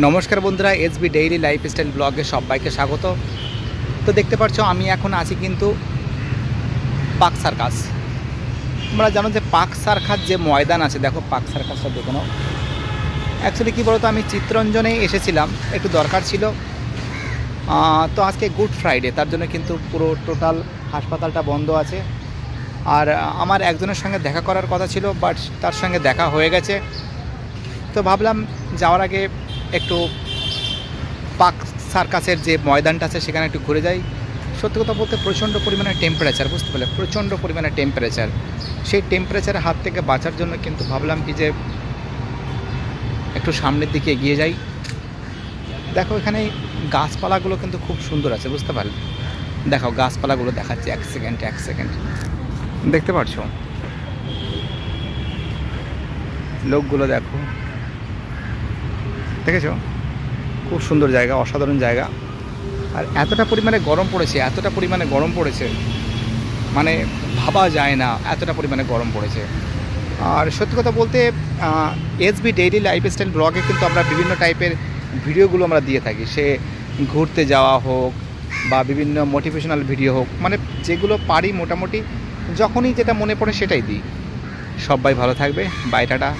নমস্কার বন্ধুরা, SB daily lifestyle ব্লগে সবাইকে স্বাগত। তো দেখতে পাচ্ছ আমি এখন আছি কিন্তু পার্ক সার্কাস। তোমরা জানো যে পার্ক সার্কাস যে ময়দান আছে, দেখো পার্ক সার্কাসটা দেখে নাও। অ্যাকচুয়ালি কী বলতো, আমি চিত্তরঞ্জনে এসেছিলাম, একটু দরকার ছিল। তো আজকে গুড ফ্রাইডে, তার জন্য কিন্তু পুরো টোটাল হাসপাতালটা বন্ধ আছে। আর আমার একজনের সঙ্গে দেখা করার কথা ছিল, বাট তার সঙ্গে দেখা হয়ে গেছে। তো ভাবলাম যাওয়ার আগে একটু পার্ক সার্কাসের যে ময়দানটা আছে সেখানে একটু ঘুরে যাই। সত্যি কথা বলতে প্রচণ্ড পরিমাণে টেম্পারেচার, বুঝতে পারলে, প্রচণ্ড পরিমাণে টেম্পারেচার। সেই টেম্পারেচারের হাত থেকে বাঁচার জন্য কিন্তু ভাবলাম কি যে একটু সামনের দিকে এগিয়ে যাই। দেখো এখানে গাছপালাগুলো কিন্তু খুব সুন্দর আছে, বুঝতে পারলে। দেখো গাছপালাগুলো দেখাচ্ছে, এক সেকেন্ড দেখতে পাচ্ছ, লোকগুলো দেখো, দেখেছো? খুব সুন্দর জায়গা, অসাধারণ জায়গা। আর এতটা পরিমাণে গরম পড়েছে, মানে ভাবা যায় না এতটা পরিমাণে গরম পড়েছে। আর সত্যি কথা বলতে এসবি ডেইলি লাইফস্টাইল ব্লগে কিন্তু আমরা বিভিন্ন টাইপের ভিডিওগুলো আমরা দিয়ে থাকি, সে ঘুরতে যাওয়া হোক বা বিভিন্ন মোটিভেশনাল ভিডিও হোক, মানে যেগুলো পারি মোটামুটি যখনই যেটা মনে পড়ে সেটাই দিই। সবাই ভালো থাকবে, বাই, টাটা।